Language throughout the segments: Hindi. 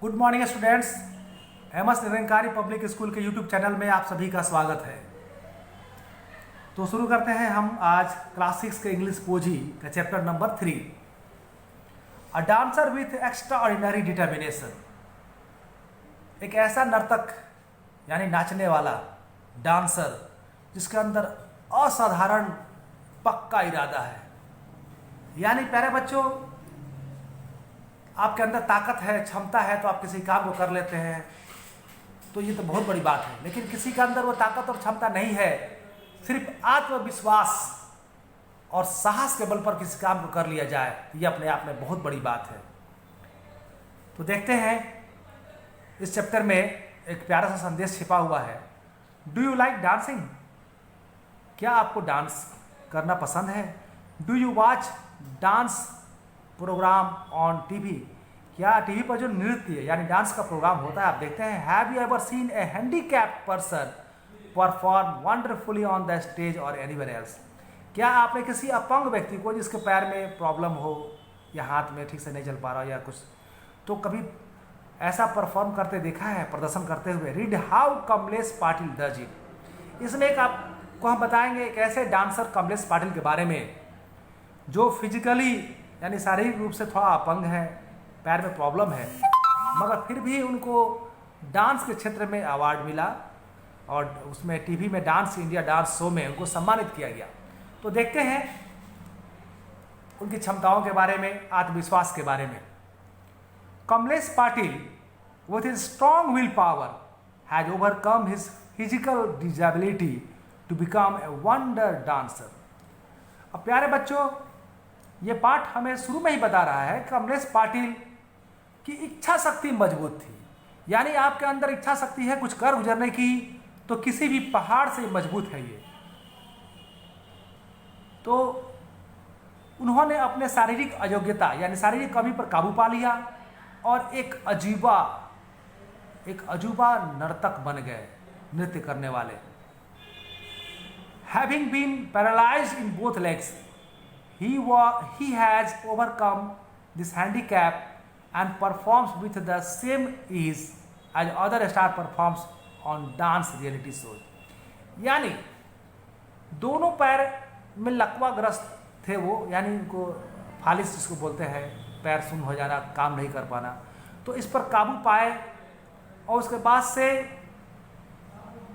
Good morning students. MS Nirankari public school के यूट्यूब चैनल में आप सभी का स्वागत है। तो शुरू करते हैं हम आज क्लास 6 के इंग्लिश पोजी का chapter number 3, a dancer with extra ordinary determination. एक ऐसा नर्तक यानी नाचने वाला डांसर जिसके अंदर असाधारण पक्का इरादा है। यानी प्यारे बच्चों, आपके अंदर ताकत है, क्षमता है तो आप किसी काम को कर लेते हैं, तो ये तो बहुत बड़ी बात है। लेकिन किसी के अंदर वो ताकत और क्षमता नहीं है, सिर्फ आत्मविश्वास और साहस के बल पर किसी काम को कर लिया जाए, ये अपने आप में बहुत बड़ी बात है। तो देखते हैं इस चैप्टर में एक प्यारा सा संदेश छिपा हुआ है। Do you like dancing? क्या आपको डांस करना पसंद है? Do you watch dance programme on TV? क्या टीवी पर जो नृत्य यानी डांस का प्रोग्राम होता है आप देखते हैं? Have you ever seen A handicapped person perform wonderfully on the stage और एनीवेयर एल्स? क्या आपने किसी अपंग व्यक्ति को जिसके पैर में प्रॉब्लम हो या हाथ में ठीक से नहीं चल पा रहा या कुछ, तो कभी ऐसा परफॉर्म करते देखा है, प्रदर्शन करते हुए? Read how Kamlesh Patil does it. इसमें एक आपको हम बताएंगे एक ऐसे डांसर कमलेश पाटिल के बारे में जो फिजिकली यानी शारीरिक रूप से थोड़ा अपंग है, पैर में प्रॉब्लम है, मगर फिर भी उनको डांस के क्षेत्र में अवार्ड मिला और उसमें टीवी में डांस इंडिया डांस शो में उनको सम्मानित किया गया। तो देखते हैं उनकी क्षमताओं के बारे में, आत्मविश्वास के बारे में। Kamlesh Patil with his strong willpower has overcome his physical disability to become a wonder dancer। अब प्यारे बच्चों, ये पाठ हमें शुरू में ही बता रहा है कि कमलेश पाटिल की इच्छा शक्ति मजबूत थी। यानी आपके अंदर इच्छा शक्ति है कुछ कर गुजरने की, तो किसी भी पहाड़ से मजबूत है ये। तो उन्होंने अपने शारीरिक अयोग्यता यानी शारीरिक कमी पर काबू पा लिया और एक अजूबा नर्तक बन गए, नृत्य करने वाले। Having been paralyzed in both legs, he has overcome this handicap and performs with the same ease as other star performs on dance reality shows। यानी दोनों पैर में लकवाग्रस्त थे वो, यानी उनको फालिस जिसको बोलते हैं, पैर सुन्न हो जाना, काम नहीं कर पाना, तो इस पर काबू पाए और उसके बाद से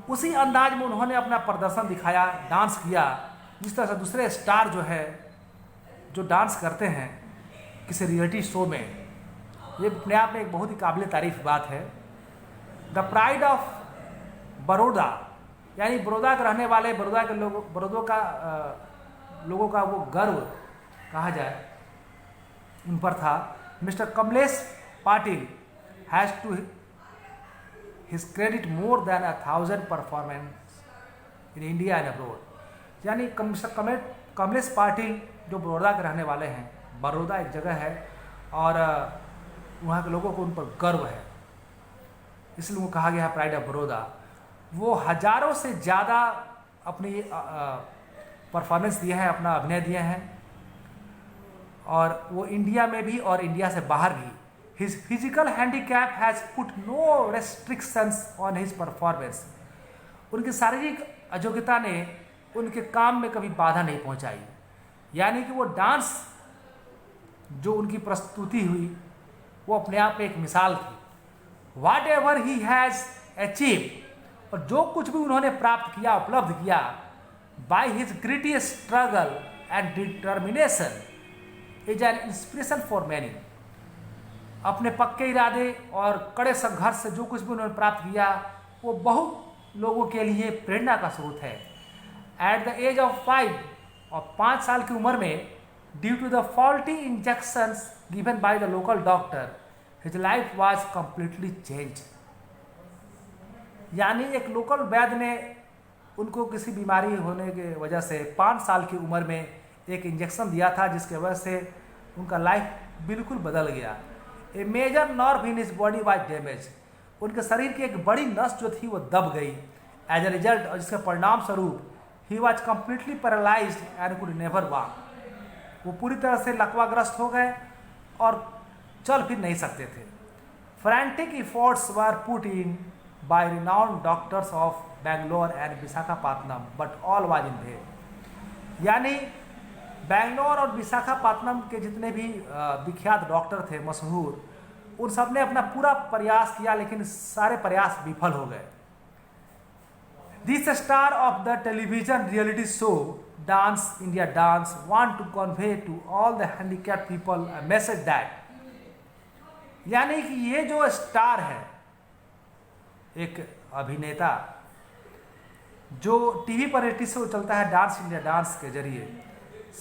उसी अंदाज में उन्होंने अपना प्रदर्शन दिखाया, डांस किया, जिस तरह से दूसरे स्टार जो है जो डांस करते हैं किसी रियलिटी शो में। ये अपने आप में एक बहुत ही काबिल तारीफ बात है। द प्राइड ऑफ बड़ौदा यानी बड़ौदा के रहने वाले, बड़ौदा के लोगों का वो गर्व कहा जाए उन पर था। Mister Kamlesh Patil has to his credit more than 1,000 performance in India and abroad। यानी कमलेश पाटिल जो बड़ौदा के रहने वाले हैं, बड़ौदा एक जगह है और वहाँ के लोगों को उन पर गर्व है, इसलिए उनको कहा गया है प्राइड ऑफ बड़ौदा। वो हजारों से ज़्यादा अपनी परफॉर्मेंस दिए हैं, अपना अभिनय दिए हैं, और वो इंडिया में भी और इंडिया से बाहर भी। His physical handicap has put no restrictions on his performance। उनकी शारीरिक अयोग्यता ने उनके काम में कभी बाधा नहीं पहुंचाई। यानी कि वो डांस जो उनकी प्रस्तुति हुई वो अपने आप में एक मिसाल थी। Whatever he has achieve, और जो कुछ भी उन्होंने प्राप्त किया, उपलब्ध किया, by his great struggle and determination is an inspiration for many. अपने पक्के इरादे और कड़े संघर्ष से जो कुछ भी उन्होंने प्राप्त किया वो बहुत लोगों के लिए प्रेरणा का स्रोत है। एट द एज ऑफ 5 और 5 साल की उम्र में, due to the faulty injections given by the local doctor, his life was completely change. यानी एक लोकल वैद्य ने उनको किसी बीमारी होने की वजह से 5 साल की उम्र में एक इंजेक्शन दिया था, जिसकी वजह से उनका लाइफ बिल्कुल बदल गया। A major nerve in his body was damage, उनके शरीर की एक बड़ी नस जो थी वो दब गई। एज ए रिजल्ट, और जिसके परिणाम स्वरूप he was completely paralysed and could never walk, वो पूरी तरह से लकवाग्रस्त हो गए और चल फिर नहीं सकते थे। Frantic efforts were put in by renowned doctors of Bangalore and Visakhapatnam, but all was in vain. यानी बेंगलोर और विशाखापत्तनम के जितने भी विख्यात डॉक्टर थे मशहूर, उन सब ने अपना पूरा प्रयास किया, लेकिन सारे प्रयास विफल हो गए. This star of the television reality show Dance India Dance want to convey to all the handicapped people a message that, यानी कि ये जो स्टार है, एक अभिनेता जो टीवी पर रियलिटी शो चलता है डांस इंडिया डांस के जरिए,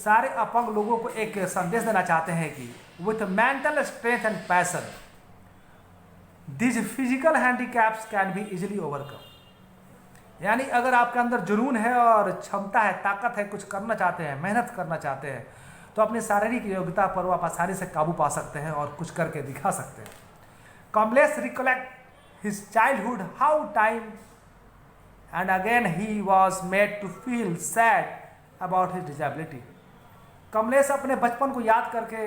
सारे अपंग लोगों को एक संदेश देना चाहते हैं कि with mental strength and passion this physical handicaps can be easily overcome. यानी अगर आपके अंदर जुनून है और क्षमता है, ताकत है, कुछ करना चाहते हैं, मेहनत करना चाहते हैं, तो अपनी शारीरिक योग्यता पर वो आप आसानी से काबू पा सकते हैं और कुछ करके दिखा सकते हैं. Kamlesh recollect his childhood how time and again he was made to feel sad about his disability. Kamlesh अपने बचपन को याद करके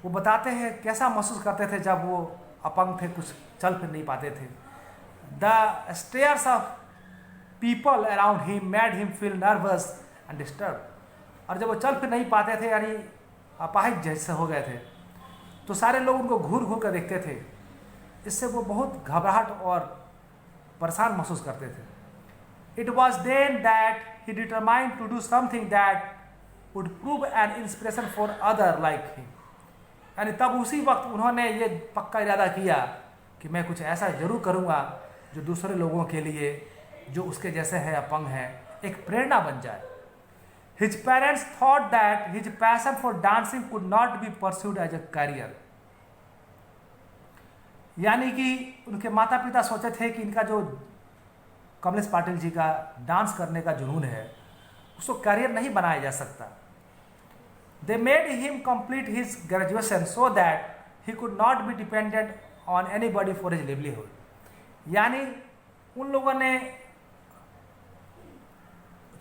वो बताते हैं कैसा महसूस करते थे जब वो अपंग थे, कुछ चल फिर नहीं पाते थे. The stairs of people around him made him feel nervous and disturb. और जब वो चल फिर नहीं पाते थे, यानी अपाहिज जैसे हो गए थे, तो सारे लोग उनको घूर घूर कर देखते थे. इससे वो बहुत घबराहट और परेशान महसूस करते थे. It was then that he determined to do something that would prove an inspiration for other like him. यानी तब उसी वक्त उन्होंने ये पक्का इरादा किया कि मैं कुछ ऐसा जरूर करूँगा जो दूसरे लोगों के लिए जो उसके जैसे हैं, अपंग हैं, एक प्रेरणा बन जाए. His parents thought that his passion for dancing could not be pursued as a career. यानी कि उनके माता पिता सोचे थे कि इनका जो कमलेश पाटिल जी का डांस करने का जुनून है, उसको करियर नहीं बनाया जा सकता. They made him complete his graduation so that he could not be dependent on anybody for his livelihood. यानी उन लोगों ने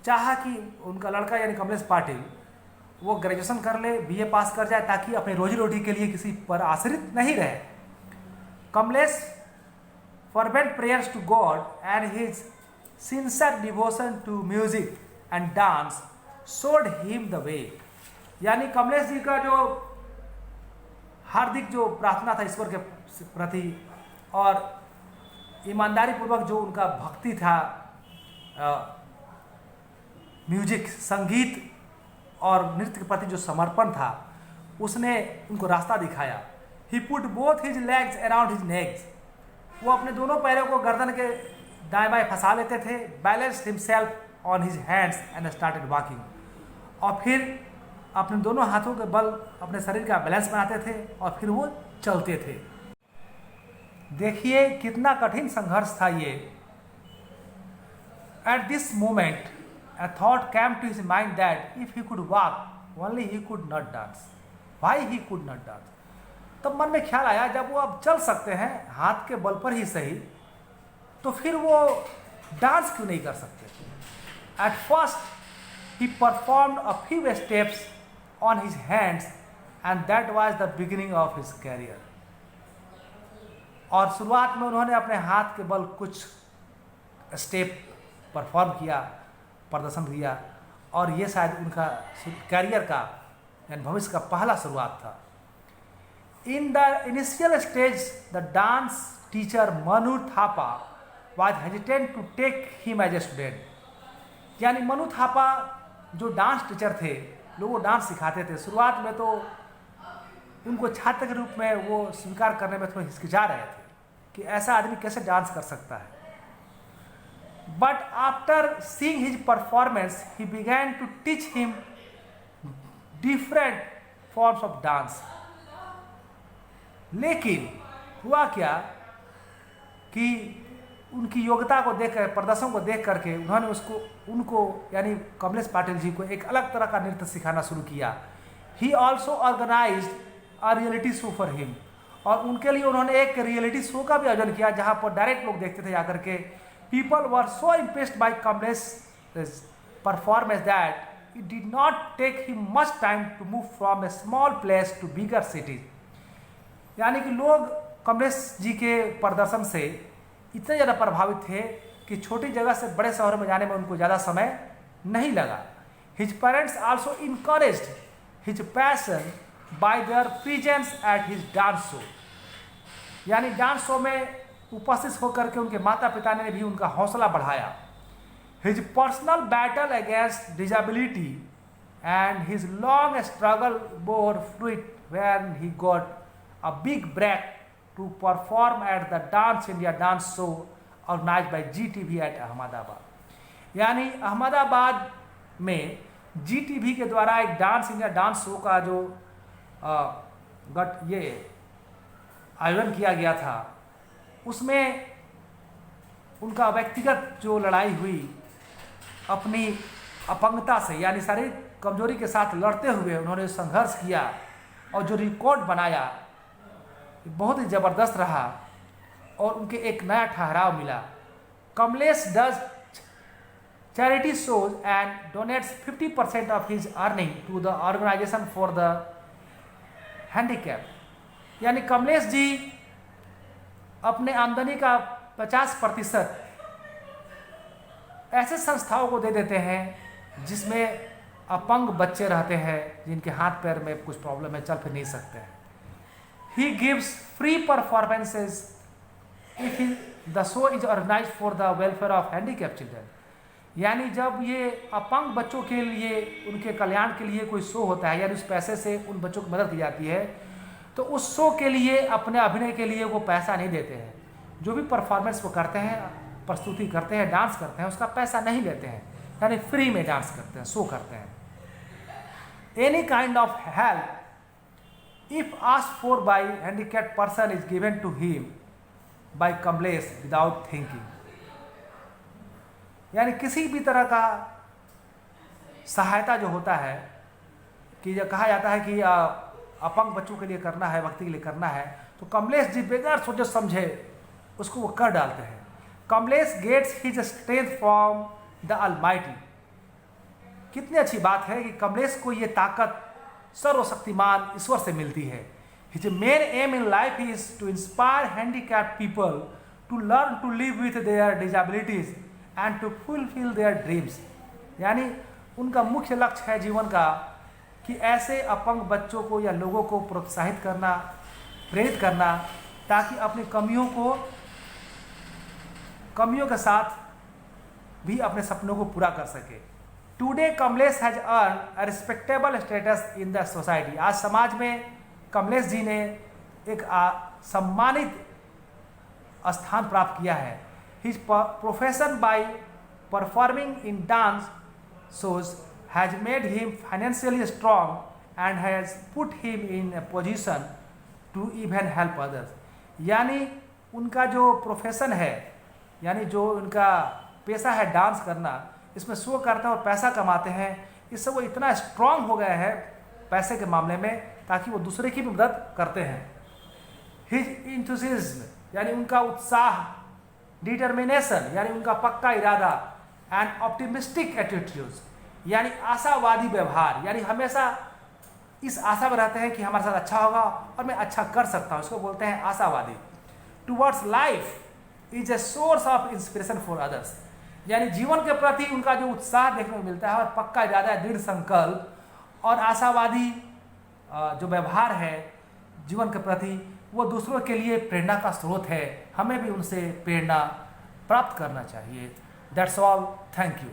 चाहा कि उनका लड़का यानी कमलेश पाटिल वो ग्रेजुएशन कर ले, बीए पास कर जाए, ताकि अपनी रोजी रोटी के लिए किसी पर आश्रित नहीं रहे. Kamlesh fervent prayers to God and his sincere devotion to music and dance showed him the way. यानी कमलेश जी का जो हार्दिक जो प्रार्थना था ईश्वर के प्रति और ईमानदारी पूर्वक जो उनका भक्ति था, म्यूजिक, संगीत और नृत्य के प्रति जो समर्पण था, उसने उनको रास्ता दिखाया. He put both his legs around his necks. वो अपने दोनों पैरों को गर्दन के दाएं बाएं फंसा लेते थे. Balanced himself on his hands and started walking. और फिर अपने दोनों हाथों के बल अपने शरीर का बैलेंस बनाते थे और फिर वो चलते थे. देखिए कितना कठिन संघर्ष था ये. At this moment, a thought came to his mind that if he could walk, only he could not dance. Why he could not dance? तब मन में ख्याल आया, जब वो अब चल सकते हैं हाथ के बल पर ही सही, तो फिर वो डांस क्यों नहीं कर सकते. At first, he performed a few steps on his hands and that was the beginning of his career. और शुरुआत में उन्होंने अपने हाथ के बल कुछ स्टेप परफॉर्म किया, प्रदर्शन दिया, और ये शायद उनका कैरियर का यानी भविष्य का पहला शुरुआत था. In the initial stage, the dance teacher Manu Thapa was hesitant to take him as a student. यानी मनु थापा जो डांस टीचर थे, लोगों को डांस सिखाते थे, शुरुआत में तो उनको छात्र के रूप में वो स्वीकार करने में थोड़ा हिचकिचा रहे थे कि ऐसा आदमी कैसे डांस कर सकता है. But after seeing his performance, he began to teach him different forms of dance. लेकिन हुआ क्या कि उनकी योग्यता को देखकर, प्रदर्शन को देख करके उन्होंने उनको यानी कमलेश पाटिल जी को एक अलग तरह का नृत्य सिखाना शुरू किया. He also organised a reality show for him. और उनके लिए उन्होंने एक रियलिटी शो का भी आयोजन किया जहां पर डायरेक्ट लोग देखते थे जाकर के. People were so impressed by Kamlesh performance that it did not take him much time to move from a small place to bigger cities. यानी कि लोग कमलेश जी के प्रदर्शन से इतने ज़्यादा प्रभावित थे कि छोटी जगह से बड़े शहरों में जाने में उनको ज़्यादा समय नहीं लगा। His parents also encouraged his passion bye there presence at his dance show, यानी डांस शो में उपस्थित होकर के उनके माता पिता ने भी उनका हौसला बढ़ाया। His personal battle against disability and his long struggle bore fruit when he got a big break to perform at the dance India dance show organised by GTV at Ahmedabad. यानी अहमदाबाद में GTV के द्वारा एक डांस इंडिया डांस शो का जो ये आयोजन किया गया था, उसमें उनका व्यक्तिगत जो लड़ाई हुई अपनी अपंगता से, यानी शारीरिक कमजोरी के साथ लड़ते हुए उन्होंने संघर्ष किया और जो रिकॉर्ड बनाया बहुत ही ज़बरदस्त रहा और उनके एक नया ठहराव मिला। Kamlesh does charity shows and donates 50% of his earning to the organisation for the handicap, यानी कमलेश जी अपने आमदनी का 50% ऐसे संस्थाओं को दे देते हैं जिसमें अपंग बच्चे रहते हैं, जिनके हाथ पैर में कुछ प्रॉब्लम है, चल फिर नहीं सकते हैं। He gives free performances if the show is organised for the welfare of handicap children, यानी जब ये अपंग बच्चों के लिए उनके कल्याण के लिए कोई शो होता है, यानी उस पैसे से उन बच्चों को मदद की जाती है, तो उस शो के लिए अपने अभिनय के लिए वो पैसा नहीं देते हैं। जो भी परफॉर्मेंस वो करते हैं, प्रस्तुति करते हैं, डांस करते हैं, उसका पैसा नहीं लेते हैं, यानी फ्री में डांस करते हैं, शो करते हैं। Any kind of help if asked for by handicapped person is given to him by Kamlesh without thinking, यानी किसी भी तरह का सहायता जो होता है, कि जो कहा जाता है कि अपंग बच्चों के लिए करना है, व्यक्ति के लिए करना है, तो कमलेश जी बगैर सोचे समझे उसको वो कर डालते हैं। Kamlesh gets his strength from the almighty, कितनी अच्छी बात है कि कमलेश को ये ताकत सर्वशक्तिमान ईश्वर से मिलती है। His main aim in life is to inspire handicapped people to learn to live with their disabilities and to fulfil their dreams, यानी उनका मुख्य लक्ष्य है जीवन का कि ऐसे अपंग बच्चों को या लोगों को प्रोत्साहित करना, प्रेरित करना, ताकि अपनी कमियों के साथ भी अपने सपनों को पूरा कर सके। Today Kamlesh has earn a respectable status in the society, आज समाज में कमलेश जी ने एक सम्मानित स्थान प्राप्त किया है। His profession by performing in dance shows has made him financially strong and has put him in a position to even help others, यानी उनका जो प्रोफेशन है, यानी जो उनका पेशा है डांस करना, इसमें शो करते हैं और पैसा कमाते हैं, इससे वो इतना स्ट्रांग हो गए हैं पैसे के मामले में ताकि वो दूसरे की भी मदद करते हैं। हिज इंथुसिज्म, यानी उनका उत्साह, डिटर्मिनेशन, यानी उनका पक्का इरादा, एंड ऑप्टिमिस्टिक एटीट्यूड्स, यानी आशावादी व्यवहार, यानी हमेशा इस आशा में रहते हैं कि हमारे साथ अच्छा होगा और मैं अच्छा कर सकता हूँ, इसको बोलते हैं आशावादी। Towards life is a source of inspiration for others, यानी जीवन के प्रति उनका जो उत्साह देखने को मिलता है और पक्का इरादा, दृढ़ संकल्प और आशावादी जो व्यवहार है जीवन के प्रति, वो दूसरों के लिए प्रेरणा का स्रोत है। हमें भी उनसे प्रेरणा प्राप्त करना चाहिए। That's all, thank you.